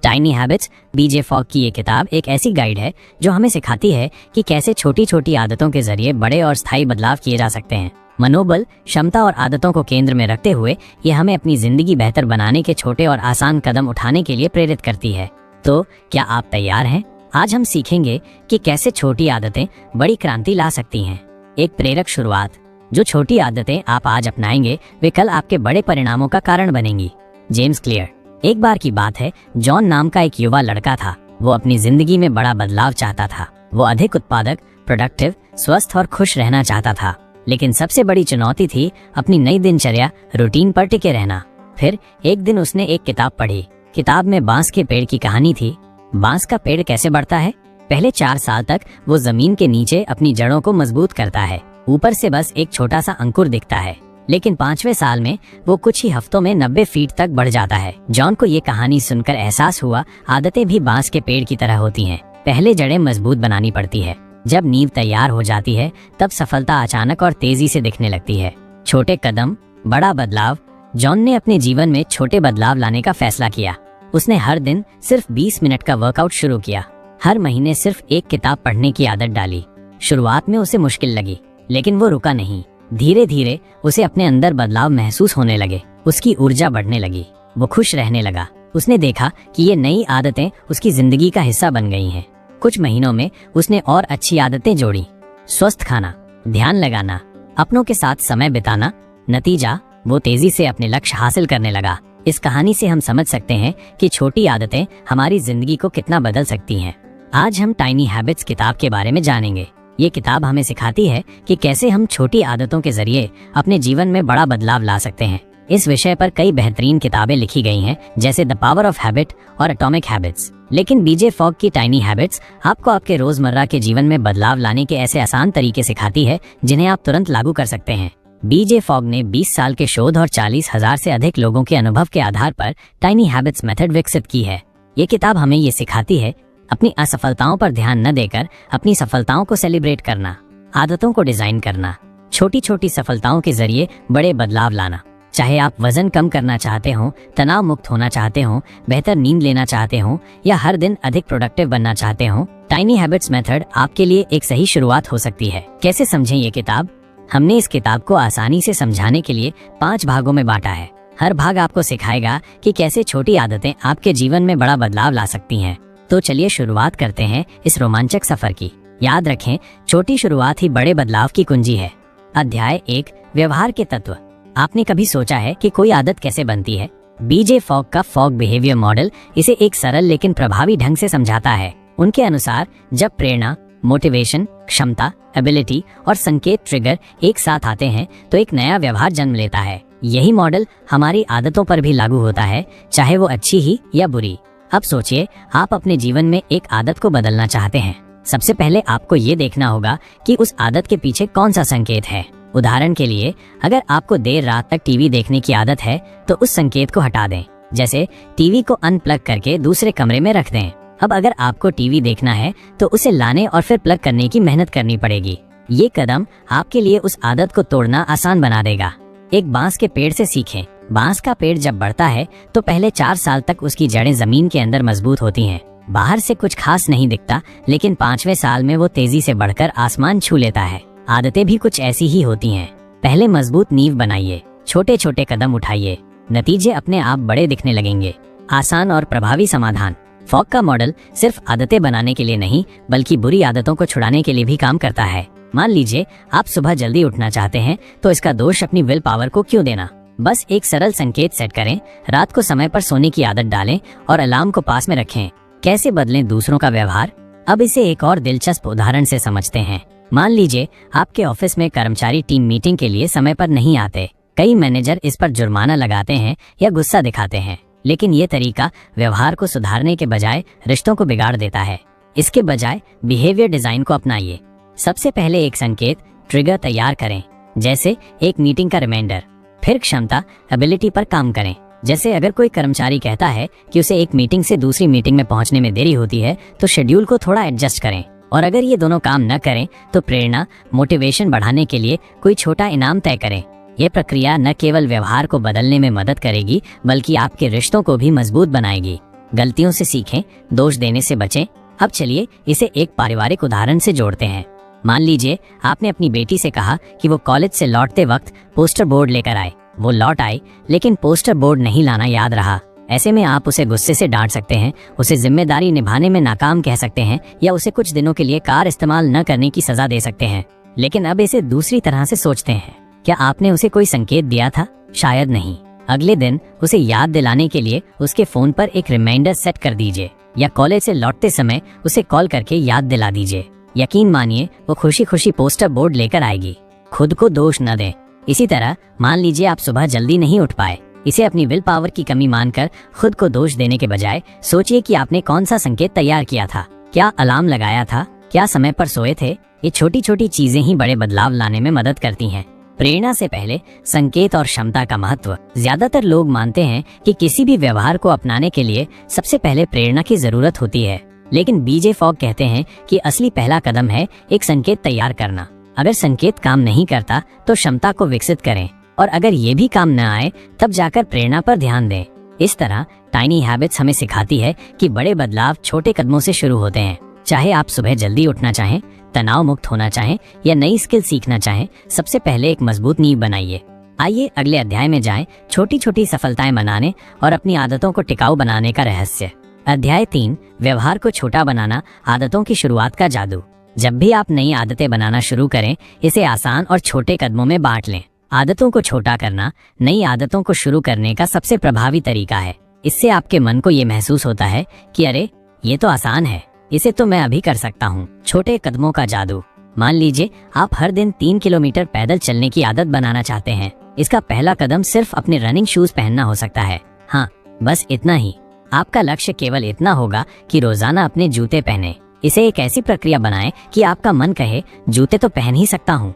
Tiny habits बीजे fog की ये किताब एक ऐसी गाइड है जो हमें सिखाती है कि कैसे छोटी छोटी आदतों के जरिए बड़े और स्थायी बदलाव किए जा सकते हैं। मनोबल, क्षमता और आदतों को केंद्र में रखते हुए ये हमें अपनी जिंदगी बेहतर बनाने के छोटे और आसान कदम उठाने के लिए प्रेरित करती है। तो क्या आप तैयार हैं? आज हम सीखेंगे कि कैसे छोटी आदतें बड़ी क्रांति ला सकती हैं। एक प्रेरक शुरुआत। जो छोटी आदतें आप आज अपनाएंगे वे कल आपके बड़े परिणामों का कारण बनेंगी। James clear. एक बार की बात है, जॉन नाम का एक युवा लड़का था। वो अपनी जिंदगी में बड़ा बदलाव चाहता था। वो अधिक उत्पादक, प्रोडक्टिव, स्वस्थ और खुश रहना चाहता था। लेकिन सबसे बड़ी चुनौती थी अपनी नई दिनचर्या, रूटीन पर टिके रहना। फिर एक दिन उसने एक किताब पढ़ी। किताब में बांस के पेड़ की कहानी थी। बांस का पेड़ कैसे बढ़ता है? पहले 4 साल तक वो जमीन के नीचे अपनी जड़ों को मजबूत करता है। ऊपर से बस एक छोटा सा अंकुर दिखता है, लेकिन 5वें साल में वो कुछ ही हफ्तों में 90 फीट तक बढ़ जाता है। जॉन को ये कहानी सुनकर एहसास हुआ, आदतें भी बांस के पेड़ की तरह होती हैं। पहले जड़ें मजबूत बनानी पड़ती है। जब नींव तैयार हो जाती है तब सफलता अचानक और तेजी से दिखने लगती है। छोटे कदम, बड़ा बदलाव। जॉन ने अपने जीवन में छोटे बदलाव लाने का फैसला किया। उसने हर दिन सिर्फ 20 मिनट का वर्कआउट शुरू किया। हर महीने सिर्फ एक किताब पढ़ने की आदत डाली। शुरुआत में उसे मुश्किल लगी, लेकिन वो रुका नहीं। धीरे धीरे उसे अपने अंदर बदलाव महसूस होने लगे। उसकी ऊर्जा बढ़ने लगी। वो खुश रहने लगा। उसने देखा कि ये नई आदतें उसकी जिंदगी का हिस्सा बन गई हैं। कुछ महीनों में उसने और अच्छी आदतें जोड़ी। स्वस्थ खाना, ध्यान लगाना, अपनों के साथ समय बिताना। नतीजा, वो तेजी से अपने लक्ष्य हासिल करने लगा। इस कहानी से हम समझ सकते हैं कि छोटी आदतें हमारी जिंदगी को कितना बदल सकती हैं। आज हम टाइनी हैबिट्स किताब के बारे में जानेंगे। ये किताब हमें सिखाती है कि कैसे हम छोटी आदतों के जरिए अपने जीवन में बड़ा बदलाव ला सकते हैं। इस विषय पर कई बेहतरीन किताबें लिखी गई हैं, जैसे द पावर ऑफ हैबिट और एटॉमिक हैबिट्स। लेकिन बीजे फॉग की टाइनी हैबिट्स आपको आपके रोजमर्रा के जीवन में बदलाव लाने के ऐसे आसान तरीके सिखाती है जिन्हें आप तुरंत लागू कर सकते हैं। बीजे फॉग ने 20 साल के शोध और 40,000 से अधिक लोगों के अनुभव के आधार पर टाइनी हैबिट्स मेथड विकसित की है। ये किताब हमें ये सिखाती है अपनी असफलताओं पर ध्यान न देकर अपनी सफलताओं को सेलिब्रेट करना, आदतों को डिजाइन करना, छोटी छोटी सफलताओं के जरिए बड़े बदलाव लाना। चाहे आप वजन कम करना चाहते हो, तनाव मुक्त होना चाहते हो, बेहतर नींद लेना चाहते हो या हर दिन अधिक प्रोडक्टिव बनना चाहते हो, टाइनी हैबिट्स मेथड आपके लिए एक सही शुरुआत हो सकती है। कैसे समझें ये किताब? हमने इस किताब को आसानी से समझाने के लिए 5 भागों में बांटा है। हर भाग आपको सिखाएगा कि कैसे छोटी आदतें आपके जीवन में बड़ा बदलाव ला सकती हैं। तो चलिए शुरुआत करते हैं इस रोमांचक सफर की। याद रखें, छोटी शुरुआत ही बड़े बदलाव की कुंजी है। अध्याय 1, व्यवहार के तत्व। आपने कभी सोचा है कि कोई आदत कैसे बनती है? बीजे फॉग का फॉग बिहेवियर मॉडल इसे एक सरल लेकिन प्रभावी ढंग से समझाता है। उनके अनुसार जब प्रेरणा, मोटिवेशन, क्षमता, एबिलिटी और संकेत ट्रिगर एक साथ आते हैं तो एक नया व्यवहार जन्म लेता है। यही मॉडल हमारी आदतों पर भी लागू होता है, चाहे वो अच्छी ही या बुरी। अब सोचिए, आप अपने जीवन में एक आदत को बदलना चाहते हैं। सबसे पहले आपको ये देखना होगा कि उस आदत के पीछे कौन सा संकेत है। उदाहरण के लिए, अगर आपको देर रात तक टीवी देखने की आदत है तो उस संकेत को हटा दें, जैसे टीवी को अनप्लग करके दूसरे कमरे में रख दें। अब अगर आपको टीवी देखना है तो उसे लाने और फिर प्लग करने की मेहनत करनी पड़ेगी। ये कदम आपके लिए उस आदत को तोड़ना आसान बना देगा। एक बांस के पेड़ से सीखें। बांस का पेड़ जब बढ़ता है तो पहले 4 साल तक उसकी जड़ें जमीन के अंदर मजबूत होती हैं। बाहर से कुछ खास नहीं दिखता, लेकिन 5वें साल में वो तेजी से बढ़कर आसमान छू लेता है। आदतें भी कुछ ऐसी ही होती हैं। पहले मजबूत नींव बनाइए, छोटे छोटे कदम उठाइए, नतीजे अपने आप बड़े दिखने लगेंगे। आसान और प्रभावी समाधान। फॉग का मॉडल सिर्फ आदतें बनाने के लिए नहीं, बल्कि बुरी आदतों को छुड़ाने के लिए भी काम करता है। मान लीजिए आप सुबह जल्दी उठना चाहते हैं, तो इसका दोष अपनी विल पावर को क्यों देना। बस एक सरल संकेत सेट करें, रात को समय पर सोने की आदत डालें और अलार्म को पास में रखें। कैसे बदलें दूसरों का व्यवहार? अब इसे एक और दिलचस्प उदाहरण से समझते हैं। मान लीजिए आपके ऑफिस में कर्मचारी टीम मीटिंग के लिए समय पर नहीं आते। कई मैनेजर इस पर जुर्माना लगाते हैं या गुस्सा दिखाते हैं, लेकिन ये तरीका व्यवहार को सुधारने के बजाय रिश्तों को बिगाड़ देता है। इसके बजाय बिहेवियर डिजाइन को अपनाइए। सबसे पहले एक संकेत ट्रिगर तैयार करें, जैसे एक मीटिंग का रिमाइंडर। फिर क्षमता, एबिलिटी पर काम करें। जैसे अगर कोई कर्मचारी कहता है कि उसे एक मीटिंग से दूसरी मीटिंग में पहुंचने में देरी होती है, तो शेड्यूल को थोड़ा एडजस्ट करें। और अगर ये दोनों काम न करें तो प्रेरणा, मोटिवेशन बढ़ाने के लिए कोई छोटा इनाम तय करें। ये प्रक्रिया न केवल व्यवहार को बदलने में मदद करेगी, बल्कि आपके रिश्तों को भी मजबूत बनाएगी। गलतियों से सीखें, दोष देने से बचें। अब चलिए इसे एक पारिवारिक उदाहरण से जोड़ते हैं। मान लीजिए आपने अपनी बेटी से कहा कि वो कॉलेज से लौटते वक्त पोस्टर बोर्ड लेकर आए। वो लौट आई, लेकिन पोस्टर बोर्ड नहीं लाना याद रहा। ऐसे में आप उसे गुस्से से डांट सकते हैं, उसे जिम्मेदारी निभाने में नाकाम कह सकते हैं, या उसे कुछ दिनों के लिए कार इस्तेमाल न करने की सजा दे सकते हैं। लेकिन अब इसे दूसरी तरह से सोचते हैं। क्या आपने उसे कोई संकेत दिया था? शायद नहीं। अगले दिन उसे याद दिलाने के लिए उसके फोन पर एक रिमाइंडर सेट कर दीजिए, या कॉलेज से लौटते समय उसे कॉल करके याद दिला दीजिए। यकीन मानिए वो खुशी खुशी पोस्टर बोर्ड लेकर आएगी। खुद को दोष न दें। इसी तरह मान लीजिए आप सुबह जल्दी नहीं उठ पाए। इसे अपनी विल पावर की कमी मानकर खुद को दोष देने के बजाय सोचिए कि आपने कौन सा संकेत तैयार किया था। क्या अलार्म लगाया था? क्या समय पर सोए थे? ये छोटी छोटी चीजें ही बड़े बदलाव लाने में मदद करती हैं। प्रेरणा से पहले संकेत और क्षमता का महत्व। ज्यादातर लोग मानते हैं कि किसी भी व्यवहार को अपनाने के लिए सबसे पहले प्रेरणा की जरूरत होती है, लेकिन बीजे फॉग कहते हैं कि असली पहला कदम है एक संकेत तैयार करना। अगर संकेत काम नहीं करता तो क्षमता को विकसित करें, और अगर ये भी काम न आए तब जाकर प्रेरणा पर ध्यान दें। इस तरह टाइनी हैबिट्स हमें सिखाती है कि बड़े बदलाव छोटे कदमों से शुरू होते हैं। चाहे आप सुबह जल्दी उठना चाहें, तनाव मुक्त होना चाहें, या नई स्किल सीखना चाहें, सबसे पहले एक मजबूत नींव बनाइए। आइए अगले अध्याय में जाएं, छोटी छोटी सफलताएं मनाने और अपनी आदतों को टिकाऊ बनाने का रहस्य। अध्याय 3, व्यवहार को छोटा बनाना, आदतों की शुरुआत का जादू। जब भी आप नई आदतें बनाना शुरू करें, इसे आसान और छोटे कदमों में बांट लें। आदतों को छोटा करना नई आदतों को शुरू करने का सबसे प्रभावी तरीका है। इससे आपके मन को ये महसूस होता है कि अरे ये तो आसान है, इसे तो मैं अभी कर सकता हूँ। छोटे कदमों का जादू। मान लीजिए आप हर दिन 3 किलोमीटर पैदल चलने की आदत बनाना चाहते हैं। इसका पहला कदम सिर्फ अपने रनिंग शूज पहनना हो सकता है। हाँ, बस इतना ही। आपका लक्ष्य केवल इतना होगा कि रोजाना अपने जूते पहने। इसे एक ऐसी प्रक्रिया बनाएं कि आपका मन कहे जूते तो पहन ही सकता हूँ।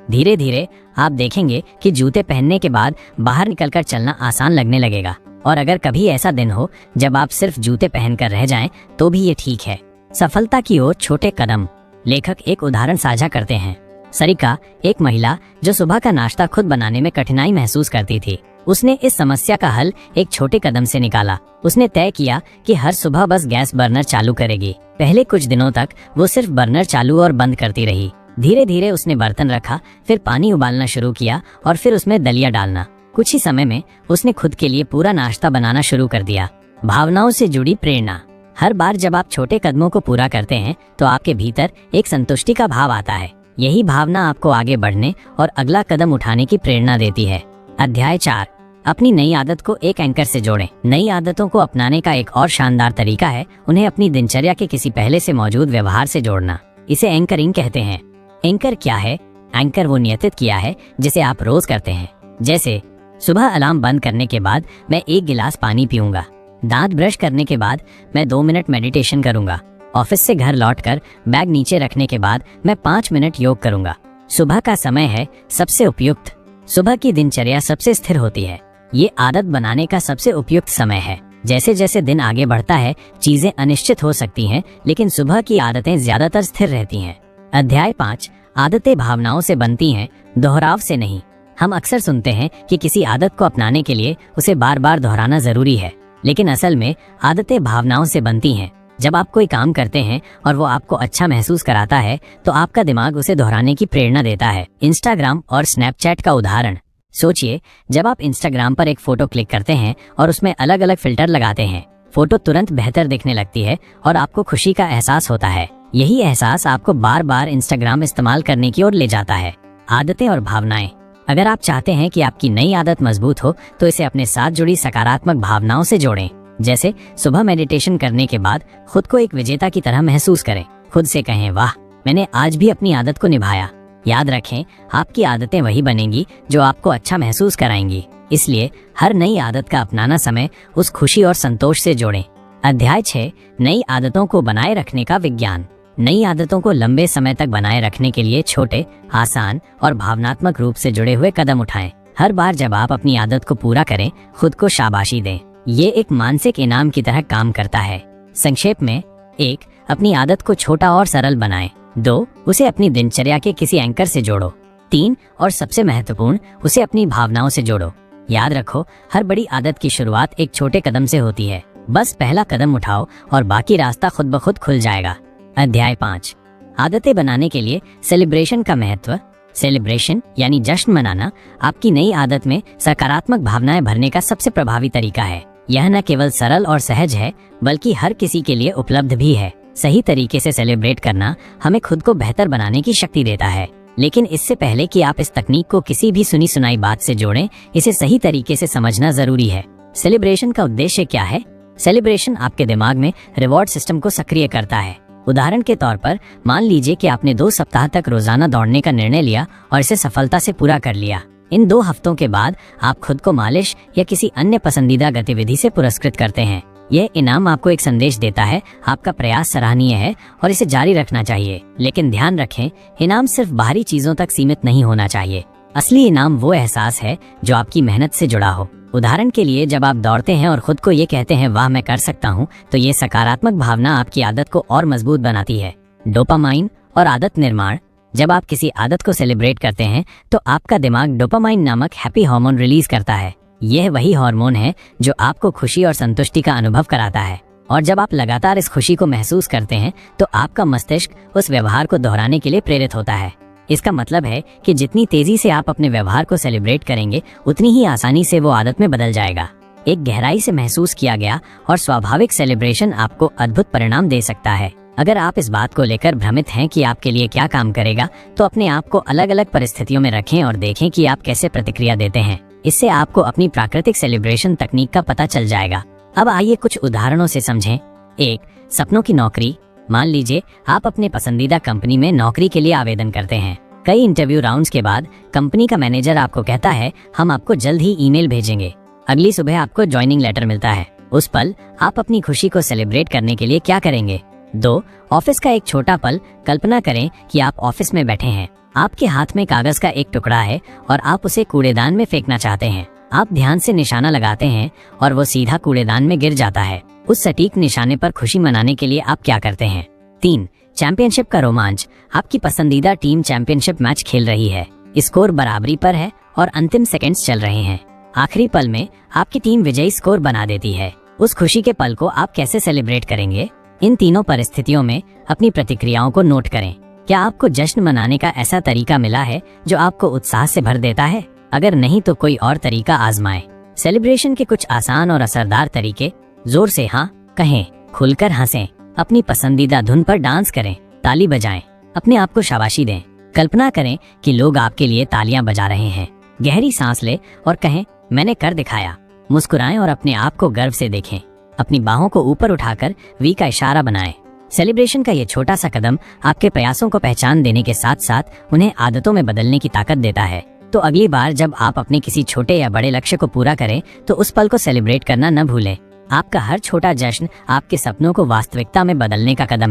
धीरे धीरे आप देखेंगे कि जूते पहनने के बाद बाहर निकलकर चलना आसान लगने लगेगा। और अगर कभी ऐसा दिन हो जब आप सिर्फ जूते पहनकर रह जाएं, तो भी ये ठीक है। सफलता की ओर छोटे कदम। लेखक एक उदाहरण साझा करते हैं। सरिका, एक महिला जो सुबह का नाश्ता खुद बनाने में कठिनाई महसूस करती थी, उसने इस समस्या का हल एक छोटे कदम से निकाला। उसने तय किया कि हर सुबह बस गैस बर्नर चालू करेगी। पहले कुछ दिनों तक वो सिर्फ बर्नर चालू और बंद करती रही। धीरे धीरे उसने बर्तन रखा, फिर पानी उबालना शुरू किया और फिर उसमें दलिया डालना। कुछ ही समय में उसने खुद के लिए पूरा नाश्ता बनाना शुरू कर दिया। भावनाओं से जुड़ी प्रेरणा। हर बार जब आप छोटे कदमों को पूरा करते हैं तो आपके भीतर एक संतुष्टि का भाव आता है। यही भावना आपको आगे बढ़ने और अगला कदम उठाने की प्रेरणा देती है। अध्याय 4, अपनी नई आदत को एक एंकर से जोड़ें। नई आदतों को अपनाने का एक और शानदार तरीका है उन्हें अपनी दिनचर्या के किसी पहले से मौजूद व्यवहार से जोड़ना। इसे एंकरिंग कहते हैं। एंकर क्या है? एंकर वो नियतित किया है जिसे आप रोज करते हैं। जैसे सुबह अलार्म बंद करने के बाद मैं 1 गिलास पानी पीऊंगा। दांत ब्रश करने के बाद मैं 2 मिनट मेडिटेशन करूंगा। ऑफिस से घर लौटकर बैग नीचे रखने के बाद मैं 5 मिनट योग करूंगा। सुबह का समय है सबसे उपयुक्त। सुबह की दिनचर्या सबसे स्थिर होती है। ये आदत बनाने का सबसे उपयुक्त समय है। जैसे जैसे दिन आगे बढ़ता है चीजें अनिश्चित हो सकती हैं, लेकिन सुबह की आदतें ज्यादातर स्थिर रहती हैं। अध्याय 5, आदतें भावनाओं से बनती हैं, दोहराव से नहीं। हम अक्सर सुनते हैं कि किसी आदत को अपनाने के लिए उसे बार बार दोहराना जरूरी है, लेकिन असल में आदतें भावनाओं से बनती हैं। जब आप कोई काम करते हैं और वो आपको अच्छा महसूस कराता है तो आपका दिमाग उसे दोहराने की प्रेरणा देता है। इंस्टाग्राम और स्नैपचैट का उदाहरण। सोचिए, जब आप इंस्टाग्राम पर एक फोटो क्लिक करते हैं और उसमें अलग अलग फिल्टर लगाते हैं, फोटो तुरंत बेहतर दिखने लगती है और आपको खुशी का एहसास होता है। यही एहसास आपको बार बार इंस्टाग्राम इस्तेमाल करने की ओर ले जाता है। आदतें और भावनाएं। अगर आप चाहते हैं कि आपकी नई आदत मजबूत हो तो इसे अपने साथ जुड़ी सकारात्मक भावनाओं से जोड़ें। जैसे सुबह मेडिटेशन करने के बाद खुद को एक विजेता की तरह महसूस करें। खुद से कहें, वाह, मैंने आज भी अपनी आदत को निभाया। याद रखें, आपकी आदतें वही बनेंगी जो आपको अच्छा महसूस कराएंगी। इसलिए हर नई आदत का अपनाना समय उस खुशी और संतोष से जोड़ें। अध्याय 6, नई आदतों को बनाए रखने का विज्ञान। नई आदतों को लंबे समय तक बनाए रखने के लिए छोटे, आसान और भावनात्मक रूप से जुड़े हुए कदम उठाएं। हर बार जब आप अपनी आदत को पूरा करें, खुद को शाबाशी दें। ये एक मानसिक इनाम की तरह काम करता है। संक्षेप में, 1, अपनी आदत को छोटा और सरल बनाएं। 2, उसे अपनी दिनचर्या के किसी एंकर से जोड़ो। 3, और सबसे महत्वपूर्ण, उसे अपनी भावनाओं से जोड़ो। याद रखो, हर बड़ी आदत की शुरुआत एक छोटे कदम से होती है। बस पहला कदम उठाओ और बाकी रास्ता खुद ब खुद खुल जाएगा। अध्याय 5, आदतें बनाने के लिए सेलिब्रेशन का महत्व। सेलिब्रेशन यानी जश्न मनाना आपकी नई आदत में सकारात्मक भावनाएं भरने का सबसे प्रभावी तरीका है। यह न केवल सरल और सहज है बल्कि हर किसी के लिए उपलब्ध भी है। सही तरीके से सेलिब्रेट करना हमें खुद को बेहतर बनाने की शक्ति देता है। लेकिन इससे पहले कि आप इस तकनीक को किसी भी सुनी सुनाई बात से जोड़ें, इसे सही तरीके से समझना जरूरी है। सेलिब्रेशन का उद्देश्य क्या है? सेलिब्रेशन आपके दिमाग में रिवॉर्ड सिस्टम को सक्रिय करता है। उदाहरण के तौर पर मान लीजिए कि आपने 2 सप्ताह तक रोजाना दौड़ने का निर्णय लिया और इसे सफलता से पूरा कर लिया। इन 2 हफ्तों के बाद आप खुद को मालिश या किसी अन्य पसंदीदा गतिविधि से पुरस्कृत करते हैं। यह इनाम आपको एक संदेश देता है, आपका प्रयास सराहनीय है और इसे जारी रखना चाहिए। लेकिन ध्यान रखें, इनाम सिर्फ बाहरी चीजों तक सीमित नहीं होना चाहिए। असली इनाम वो एहसास है जो आपकी मेहनत से जुड़ा हो। उदाहरण के लिए जब आप दौड़ते हैं और खुद को ये कहते हैं, वाह मैं कर सकता हूँ, तो ये सकारात्मक भावना आपकी आदत को और मजबूत बनाती है। डोपामाइन और आदत निर्माण। जब आप किसी आदत को सेलिब्रेट करते हैं तो आपका दिमाग डोपामाइन नामक हैप्पी हार्मोन रिलीज करता है। यह वही हार्मोन है जो आपको खुशी और संतुष्टि का अनुभव कराता है। और जब आप लगातार इस खुशी को महसूस करते हैं तो आपका मस्तिष्क उस व्यवहार को दोहराने के लिए प्रेरित होता है। इसका मतलब है कि जितनी तेजी से आप अपने व्यवहार को सेलिब्रेट करेंगे, उतनी ही आसानी से वो आदत में बदल जाएगा। एक गहराई से महसूस किया गया और स्वाभाविक सेलिब्रेशन आपको अद्भुत परिणाम दे सकता है। अगर आप इस बात को लेकर भ्रमित हैं कि आपके लिए क्या काम करेगा, तो अपने आप को अलग अलग परिस्थितियों में रखें और देखें कि आप कैसे प्रतिक्रिया देते हैं। इससे आपको अपनी प्राकृतिक सेलिब्रेशन तकनीक का पता चल जाएगा। अब आइए कुछ उदाहरणों से समझें। 1. सपनों की नौकरी। मान लीजिए आप अपने पसंदीदा कंपनी में नौकरी के लिए आवेदन करते हैं। कई इंटरव्यू राउंड्स के बाद कंपनी का मैनेजर आपको कहता है, हम आपको जल्द ही ईमेल भेजेंगे। अगली सुबह आपको ज्वाइनिंग लेटर मिलता है। उस पल आप अपनी खुशी को सेलिब्रेट करने के लिए क्या करेंगे? 2. ऑफिस का एक छोटा पल। कल्पना करें कि आप ऑफिस में बैठे हैं, आपके हाथ में कागज का एक टुकड़ा है और आप उसे कूड़ेदान में फेंकना चाहते हैं। आप ध्यान से निशाना लगाते हैं और वो सीधा कूड़ेदान में गिर जाता है। उस सटीक निशाने पर खुशी मनाने के लिए आप क्या करते हैं? 3. चैंपियनशिप का रोमांच। आपकी पसंदीदा टीम चैंपियनशिप मैच खेल रही है, स्कोर बराबरी पर है और अंतिम सेकंड्स चल रहे हैं। आखिरी पल में आपकी टीम विजयी स्कोर बना देती है। उस खुशी के पल को आप कैसे सेलिब्रेट करेंगे? इन तीनों परिस्थितियों में अपनी प्रतिक्रियाओं को नोट करें। क्या आपको जश्न मनाने का ऐसा तरीका मिला है जो आपको उत्साह से भर देता है? अगर नहीं तो कोई और तरीका आजमाएं। सेलिब्रेशन के कुछ आसान और असरदार तरीके। जोर से हाँ कहें, खुलकर हंसें, अपनी पसंदीदा धुन पर डांस करें, ताली बजाएं, अपने आप को शाबाशी दें। कल्पना करें कि लोग आपके लिए तालियां बजा रहे हैं। गहरी सांस लें और कहें, मैंने कर दिखाया। मुस्कुराएं और अपने आप को गर्व से देखें। अपनी बाहों को ऊपर उठाकर वी का इशारा बनाएं। सेलिब्रेशन का ये छोटा सा कदम आपके प्रयासों को पहचान देने के साथ साथ उन्हें आदतों में बदलने की ताकत देता है। तो अगली बार जब आप अपने किसी छोटे या बड़े लक्ष्य को पूरा करें तो उस पल को सेलिब्रेट करना न भूलें। आपका हर छोटा जश्न आपके सपनों को वास्तविकता में बदलने का कदम है।